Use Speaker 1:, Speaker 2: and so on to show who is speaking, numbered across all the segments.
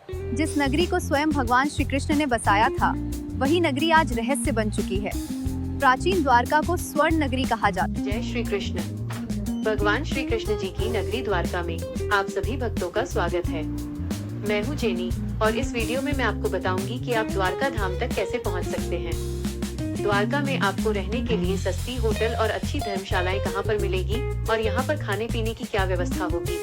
Speaker 1: जिस नगरी को स्वयं भगवान श्री कृष्ण ने बसाया था, वही नगरी आज रहस्य बन चुकी है। प्राचीन द्वारका को स्वर्ण नगरी कहा जाता है।
Speaker 2: जय श्री कृष्ण। भगवान श्री कृष्ण जी की नगरी द्वारका में आप सभी भक्तों का स्वागत है। मैं हूँ जेनी और इस वीडियो में मैं आपको बताऊंगी कि आप द्वारका धाम तक कैसे पहुँच सकते हैं। द्वारका में आपको रहने के लिए सस्ती होटल और अच्छी धर्मशालाएं कहां पर मिलेगी और यहां पर खाने पीने की क्या व्यवस्था होगी।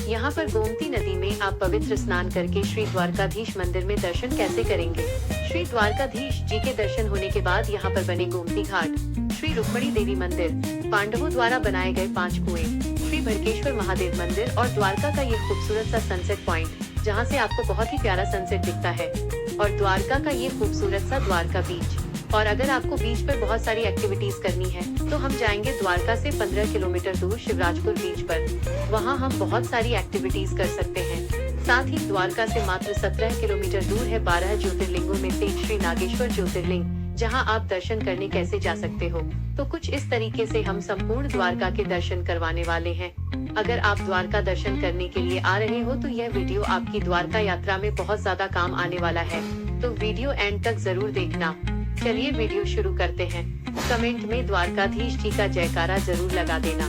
Speaker 2: यहां पर गोमती नदी में आप पवित्र स्नान करके श्री द्वारकाधीश मंदिर में दर्शन कैसे करेंगे। श्री द्वारकाधीश जी के दर्शन होने के बाद यहां पर बने गोमती घाट, श्री रुक्मणी देवी मंदिर, पांडवों द्वारा बनाए गए 5 कुएं, श्री भड़केश्वर महादेव मंदिर और द्वारका का ये खूबसूरत सा सनसेट पॉइंट जहाँ से आपको बहुत ही प्यारा सनसेट दिखता है, और द्वारका का ये खूबसूरत सा द्वारका बीच। और अगर आपको बीच पर बहुत सारी एक्टिविटीज करनी है तो हम जाएंगे द्वारका से 15 किलोमीटर दूर शिवराजपुर बीच पर। वहाँ हम बहुत सारी एक्टिविटीज कर सकते हैं। साथ ही द्वारका से मात्र 17 किलोमीटर दूर है 12 ज्योतिर्लिंगों में से श्री नागेश्वर ज्योतिर्लिंग, जहाँ आप दर्शन करने कैसे जा सकते हो। तो कुछ इस तरीके से हम संपूर्ण द्वारका के दर्शन करवाने वाले हैं। अगर आप द्वारका दर्शन करने के लिए आ रहे हो तो यह वीडियो आपकी द्वारका यात्रा में बहुत ज्यादा काम आने वाला है, तो वीडियो एंड तक जरूर देखना। चलिए वीडियो शुरू करते हैं। कमेंट में द्वारकाधीश जी का जयकारा जरूर लगा देना।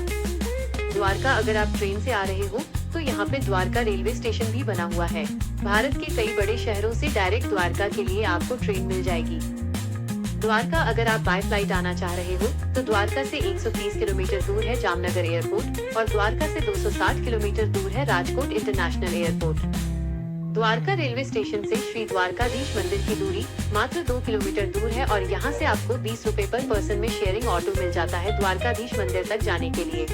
Speaker 2: द्वारका अगर आप ट्रेन से आ रहे हो तो यहाँ पे द्वारका रेलवे स्टेशन भी बना हुआ है। भारत के कई बड़े शहरों से डायरेक्ट द्वारका के लिए आपको ट्रेन मिल जाएगी। द्वारका अगर आप बाय फ्लाइट आना चाह रहे हो तो द्वारका से 130 किलोमीटर दूर है जामनगर एयरपोर्ट और द्वारका से 260 किलोमीटर दूर है Rajkot international airport. Dwarka railway station से श्री द्वारकाधीश मंदिर की दूरी मात्र 2 किलोमीटर दूर है और यहाँ से आपको 20 रुपए पर पर्सन में शेयरिंग ऑटो मिल जाता है द्वारकाधीश मंदिर तक जाने के लिए।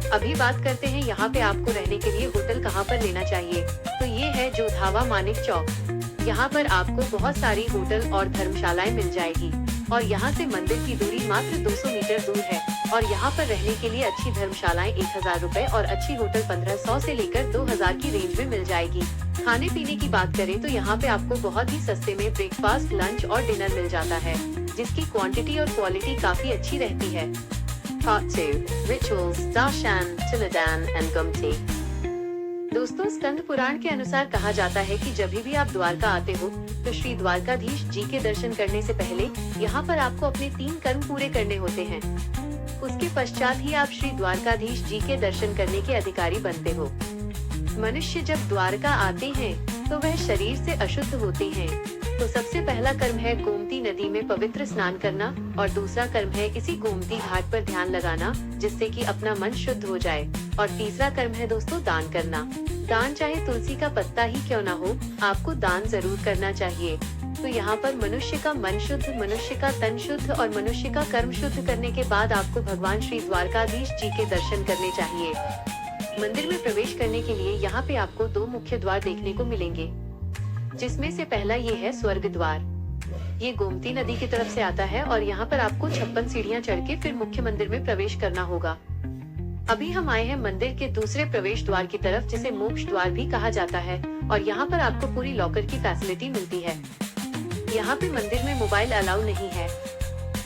Speaker 2: अभी बात करते हैं यहाँ पे आपको रहने के लिए होटल कहाँ पर लेना चाहिए। तो ये है जो धावा मानिक चौक। यहाँ पर आपको बहुत सारी होटल और धर्मशालाएं मिल जाएगी और यहाँ से मंदिर की दूरी मात्र 200 मीटर दूर है और यहाँ पर रहने के लिए अच्छी धर्मशालाएं 1000 रुपए और अच्छी होटल 1500 से लेकर 2000 की रेंज में मिल जाएगी। खाने पीने की बात करें तो यहाँ पे आपको बहुत ही सस्ते में ब्रेकफास्ट, लंच और डिनर मिल जाता है, जिसकी क्वांटिटी और क्वालिटी काफी अच्छी रहती है। Part 2 Rituals, Darshan, Tulladan and Gumti। दोस्तों, स्कंद पुराण के अनुसार कहा जाता है कि जब भी आप द्वारका आते हो तो श्री द्वारकाधीश जी के दर्शन करने से पहले यहाँ पर आपको अपने 3 कर्म पूरे करने होते हैं। उसके पश्चात ही आप श्री द्वारकाधीश जी के दर्शन करने के अधिकारी बनते हो। मनुष्य जब द्वारका आते हैं तो वह शरीर से अशुद्ध होते हैं। तो सबसे पहला कर्म है गोमती नदी में पवित्र स्नान करना और दूसरा कर्म है इसी गोमती घाट पर ध्यान लगाना, जिससे कि अपना मन शुद्ध हो जाए। और तीसरा कर्म है दोस्तों दान करना। दान चाहे तुलसी का पत्ता ही क्यों ना हो, आपको दान जरूर करना चाहिए। तो यहाँ पर मनुष्य का मन शुद्ध, मनुष्य का तन शुद्ध और मनुष्य का कर्म शुद्ध करने के बाद आपको भगवान श्री द्वारकाधीश जी के दर्शन करने चाहिए। मंदिर में प्रवेश करने के लिए यहाँ पे आपको 2 मुख्य द्वार देखने को मिलेंगे, जिसमें से पहला ये है स्वर्ग द्वार। ये गोमती नदी की तरफ से आता है और यहाँ पर आपको 56 सीढ़ियाँ चढ़ के फिर मुख्य मंदिर में प्रवेश करना होगा। अभी हम आए हैं मंदिर के दूसरे प्रवेश द्वार की तरफ, जिसे मोक्ष द्वार भी कहा जाता है, और यहाँ पर आपको पूरी लॉकर की फैसिलिटी मिलती है। यहाँ पे मंदिर में मोबाइल अलाउ नहीं है।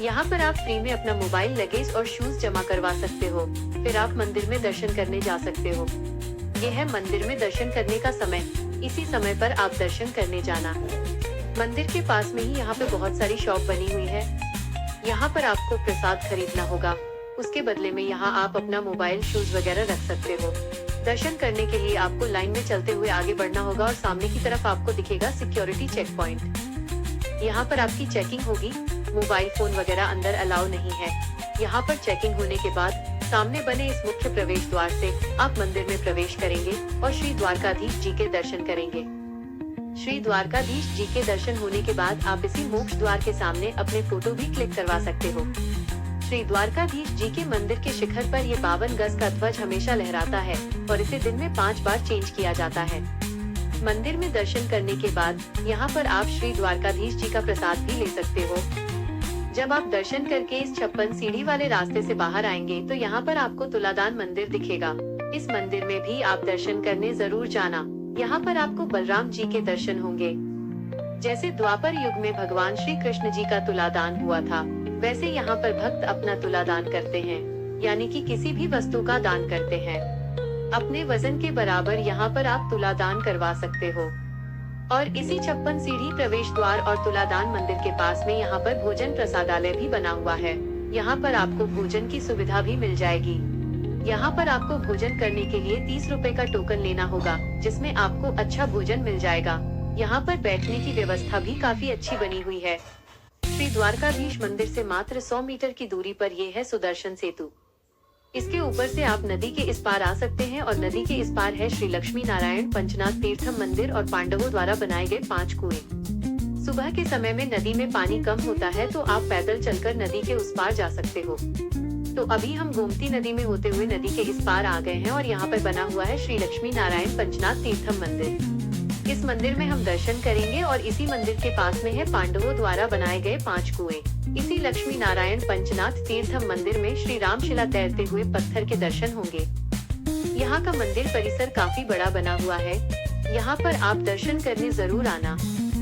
Speaker 2: यहाँ पर आप फ्री में अपना मोबाइल, लगेज और शूज जमा करवा सकते हो, फिर आप मंदिर में दर्शन करने जा सकते हो। ये है मंदिर में दर्शन करने का समय, इसी समय पर आप दर्शन करने जाना। मंदिर के पास में ही यहाँ पे बहुत सारी शॉप बनी हुई है। यहाँ पर आपको प्रसाद खरीदना होगा, उसके बदले में यहाँ आप अपना मोबाइल, शूज वगैरह रख सकते हो। दर्शन करने के लिए आपको लाइन में चलते हुए आगे बढ़ना होगा और सामने की तरफ आपको दिखेगा सिक्योरिटी चेक पॉइंट। यहाँ पर आपकी चेकिंग होगी। मोबाइल फोन वगैरह अंदर अलाउ नहीं है। यहाँ पर चेकिंग होने के बाद सामने बने इस मुख्य प्रवेश द्वार से आप मंदिर में प्रवेश करेंगे और श्री द्वारकाधीश जी के दर्शन करेंगे। श्री द्वारकाधीश जी के दर्शन होने के बाद आप इसी मोक्ष द्वार के सामने अपने फोटो भी क्लिक करवा सकते हो। श्री द्वारकाधीश जी के मंदिर के शिखर पर ये 52 गज का ध्वज हमेशा लहराता है और इसे दिन में 5 बार चेंज किया जाता है। मंदिर में दर्शन करने के बाद यहाँ पर आप श्री द्वारकाधीश जी का प्रसाद भी ले सकते हो। जब आप दर्शन करके इस 56 सीढ़ी वाले रास्ते से बाहर आएंगे तो यहाँ पर आपको तुलादान मंदिर दिखेगा। इस मंदिर में भी आप दर्शन करने जरूर जाना। यहाँ पर आपको बलराम जी के दर्शन होंगे। जैसे द्वापर युग में भगवान श्री कृष्ण जी का तुलादान हुआ था, वैसे यहाँ पर भक्त अपना तुलादान करते हैं, यानी कि किसी भी वस्तु का दान करते हैं। अपने वजन के बराबर यहाँ पर आप तुलादान करवा सकते हो। और इसी 56 सीढ़ी प्रवेश द्वार और तुलादान मंदिर के पास में यहाँ पर भोजन प्रसादालय भी बना हुआ है। यहाँ पर आपको भोजन की सुविधा भी मिल जाएगी। यहाँ पर आपको भोजन करने के लिए 30 रुपए का टोकन लेना होगा, जिसमें आपको अच्छा भोजन मिल जाएगा। यहाँ पर बैठने की व्यवस्था भी काफी अच्छी बनी हुई है। श्री द्वारकाधीश मंदिर से मात्र 100 मीटर की दूरी पर ये है सुदर्शन सेतु। इसके ऊपर से आप नदी के इस पार आ सकते हैं और नदी के इस पार है श्री लक्ष्मी नारायण पंचनाथ तीर्थम मंदिर और पांडवों द्वारा बनाए गए 5 कुएं। सुबह के समय में नदी में पानी कम होता है तो आप पैदल चलकर नदी के उस पार जा सकते हो। तो अभी हम गोमती नदी में होते हुए नदी के इस पार आ गए हैं और यहाँ पर बना हुआ है श्री लक्ष्मी नारायण पंचनाथ तीर्थम मंदिर। इस मंदिर में हम दर्शन करेंगे और इसी मंदिर के पास में है पांडवों द्वारा बनाए गए 5 कुएं। इसी लक्ष्मी नारायण पंचनाथ तीर्थम मंदिर में श्री रामशिला तैरते हुए पत्थर के दर्शन होंगे। यहाँ का मंदिर परिसर काफी बड़ा बना हुआ है। यहाँ पर आप दर्शन करने जरूर आना।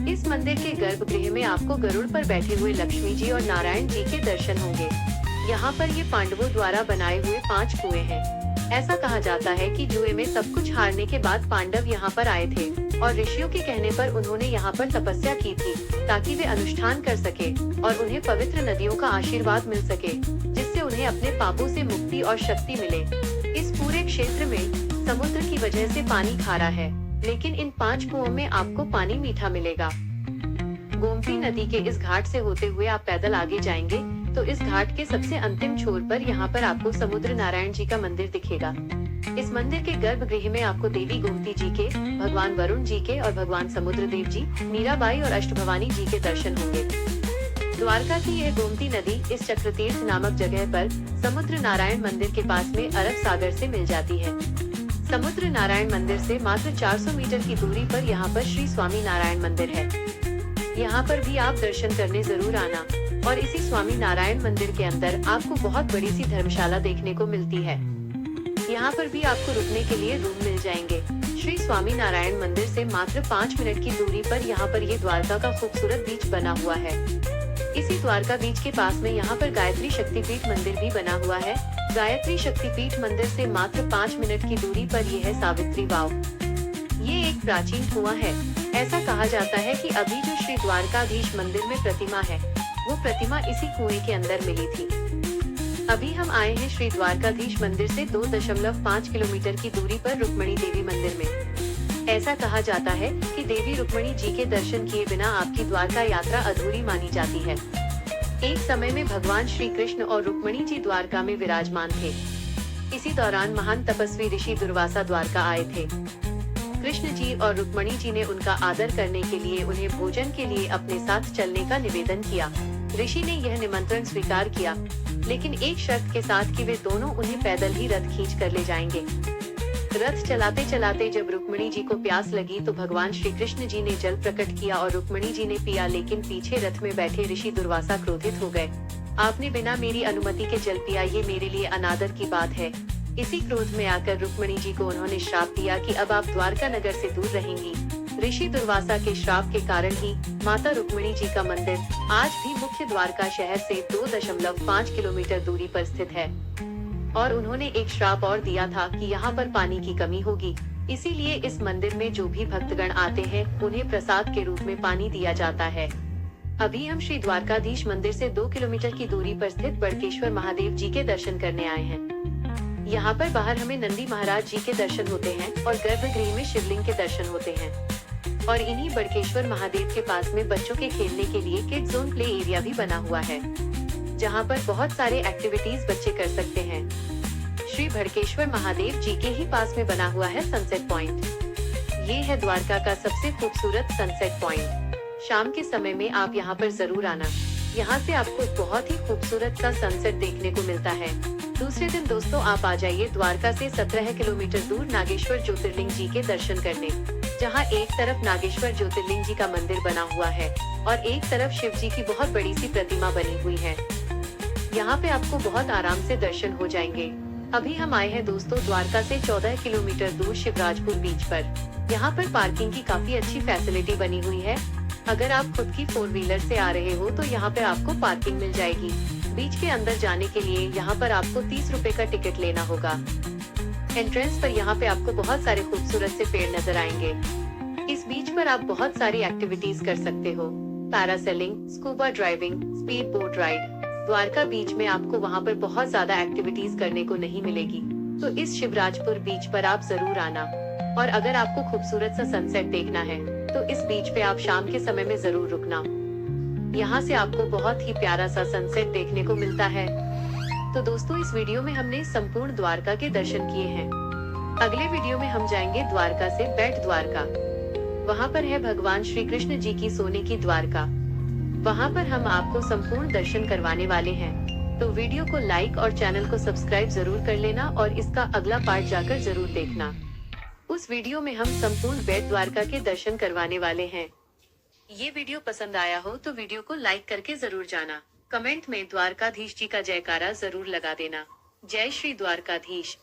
Speaker 2: इस मंदिर के गर्भगृह में आपको गरुड़ पर बैठे हुए लक्ष्मी जी और नारायण जी के दर्शन होंगे। यहाँ पर ये पांडवों द्वारा बनाए हुए 5 कुएं हैं। ऐसा कहा जाता है कि जुए में सब कुछ हारने के बाद पांडव यहाँ पर आए थे और ऋषियों के कहने पर उन्होंने यहाँ पर तपस्या की थी ताकि वे अनुष्ठान कर सके और उन्हें पवित्र नदियों का आशीर्वाद मिल सके, जिससे उन्हें अपने पापों से मुक्ति और शक्ति मिले। इस पूरे क्षेत्र में समुद्र की वजह से पानी खारा है, लेकिन इन 5 कुओं में आपको पानी मीठा मिलेगा। गोमती नदी के इस घाट से होते हुए आप पैदल आगे जाएंगे तो इस घाट के सबसे अंतिम छोर पर यहाँ पर आपको समुद्र नारायण जी का मंदिर दिखेगा। इस मंदिर के गर्भगृह में आपको देवी गोमती जी के, भगवान वरुण जी के और भगवान समुद्र देव जी, मीराबाई और अष्टभवानी जी के दर्शन होंगे। द्वारका की यह गोमती नदी इस चक्रतीर्थ नामक जगह पर समुद्र नारायण मंदिर के पास में अरब सागर से मिल जाती है। समुद्र नारायण मंदिर से मात्र 400 मीटर की दूरी पर यहाँ पर श्री स्वामी नारायण मंदिर है। यहाँ पर भी आप दर्शन करने जरूर आना। और इसी स्वामी नारायण मंदिर के अंदर आपको बहुत बड़ी सी धर्मशाला देखने को मिलती है। यहाँ पर भी आपको रुकने के लिए रूम मिल जाएंगे। श्री स्वामी नारायण मंदिर से मात्र 5 मिनट की दूरी पर यहाँ पर ये द्वारका का खूबसूरत बीच बना हुआ है। इसी द्वारका बीच के पास में यहाँ पर गायत्री शक्तिपीठ मंदिर भी बना हुआ है। गायत्री शक्तिपीठ मंदिर से मात्र 5 मिनट की दूरी पर ये है सावित्री वाव। ये एक प्राचीन कुआं है। ऐसा कहा जाता है कि अभी जो श्री द्वारकाधीश मंदिर में प्रतिमा है, वो प्रतिमा इसी कुएं के अंदर मिली थी। अभी हम आए हैं श्री द्वारकाधीश मंदिर से 2.5 किलोमीटर की दूरी पर रुक्मणी देवी मंदिर में। ऐसा कहा जाता है कि देवी रुक्मणी जी के दर्शन किए बिना आपकी द्वारका यात्रा अधूरी मानी जाती है। एक समय में भगवान श्री कृष्ण और रुक्मणी जी द्वारका में विराजमान थे। इसी दौरान महान तपस्वी ऋषि दुर्वासा द्वारका आए थे। कृष्ण जी और रुक्मणी जी ने उनका आदर करने के लिए उन्हें भोजन के लिए अपने साथ चलने का निवेदन किया। ऋषि ने यह निमंत्रण स्वीकार किया, लेकिन एक शर्त के साथ कि वे दोनों उन्हें पैदल ही रथ खींच कर ले जाएंगे। रथ चलाते चलाते जब रुक्मणी जी को प्यास लगी तो भगवान श्री कृष्ण जी ने जल प्रकट किया और रुक्मणी जी ने पिया, लेकिन पीछे रथ में बैठे ऋषि दुर्वासा क्रोधित हो गए। आपने बिना मेरी अनुमति के जल पिया, ये मेरे लिए अनादर की बात है। इसी क्रोध में आकर रुक्मणी जी को उन्होंने श्राप दिया कि अब आप द्वारका नगर से दूर रहेंगी। ऋषि दुर्वासा के श्राप के कारण ही माता रुक्मणी जी का मंदिर आज भी मुख्य द्वारका शहर से 2.5 किलोमीटर दूरी पर स्थित है। और उन्होंने एक श्राप और दिया था कि यहाँ पर पानी की कमी होगी, इसीलिए इस मंदिर में जो भी भक्तगण आते हैं उन्हें प्रसाद के रूप में पानी दिया जाता है। अभी हम श्री द्वारकाधीश मंदिर से 2 किलोमीटर की दूरी पर स्थित बड़केश्वर महादेव जी के दर्शन करने आए हैं। यहाँ पर बाहर हमें नंदी महाराज जी के दर्शन होते हैं और गर्भगृह में शिवलिंग के दर्शन होते हैं। और इन्हीं बड़केश्वर महादेव के पास में बच्चों के खेलने के लिए किड जोन प्ले एरिया भी बना हुआ है, जहाँ पर बहुत सारे एक्टिविटीज बच्चे कर सकते हैं। श्री बड़केश्वर महादेव जी के ही पास में बना हुआ है सनसेट पॉइंट। ये है द्वारका का सबसे खूबसूरत सनसेट पॉइंट। शाम के समय में आप यहाँ पर जरूर आना। यहाँ से आपको बहुत ही खूबसूरत सा सनसेट देखने को मिलता है। दूसरे दिन दोस्तों आप आ जाइए द्वारका से 17 किलोमीटर दूर नागेश्वर ज्योतिर्लिंग जी के दर्शन करने, जहाँ एक तरफ नागेश्वर ज्योतिर्लिंग जी का मंदिर बना हुआ है और एक तरफ शिव जी की बहुत बड़ी सी प्रतिमा बनी हुई है। यहाँ पे आपको बहुत आराम से दर्शन हो जाएंगे। अभी हम आए हैं दोस्तों द्वारका से 14 किलोमीटर दूर शिवराजपुर बीच पर। यहाँ पर पार्किंग की काफी अच्छी फैसिलिटी बनी हुई है। अगर आप खुद की 4 व्हीलर से आ रहे हो तो यहाँ पर आपको पार्किंग मिल जाएगी। बीच के अंदर जाने के लिए यहाँ पर आपको 30 रुपए का टिकट लेना होगा। एंट्रेंस पर यहाँ पे आपको बहुत सारे खूबसूरत से पेड़ नजर आएंगे। इस बीच पर पर आप बहुत सारी एक्टिविटीज कर सकते हो, parasailing, scuba driving, speed boat ride. Dwarka beach में आपको वहाँ पर बहुत ज्यादा एक्टिविटीज करने को नहीं मिलेगी, तो इस शिवराजपुर बीच पर आप जरूर आना। और अगर आपको खूबसूरत सा सनसेट देखना है तो इस बीच पे आप शाम के समय में जरूर रुकना। यहाँ से आपको बहुत ही प्यारा सा सनसेट देखने को मिलता है। तो दोस्तों, इस वीडियो में हमने संपूर्ण द्वारका के दर्शन किए हैं। अगले वीडियो में हम जाएंगे द्वारका से बेट द्वारका। वहाँ पर है भगवान श्री कृष्ण जी की सोने की द्वारका। वहाँ पर हम आपको संपूर्ण दर्शन करवाने वाले हैं। तो वीडियो को लाइक और चैनल को सब्सक्राइब जरूर कर लेना और इसका अगला पार्ट जाकर जरूर देखना। उस वीडियो में हम संपूर्ण बेट द्वारका के दर्शन करवाने वाले हैं। ये वीडियो पसंद आया हो तो वीडियो को लाइक करके जरूर जाना। कमेंट में द्वारकाधीश जी का जयकारा जरूर लगा देना। जय श्री द्वारकाधीश।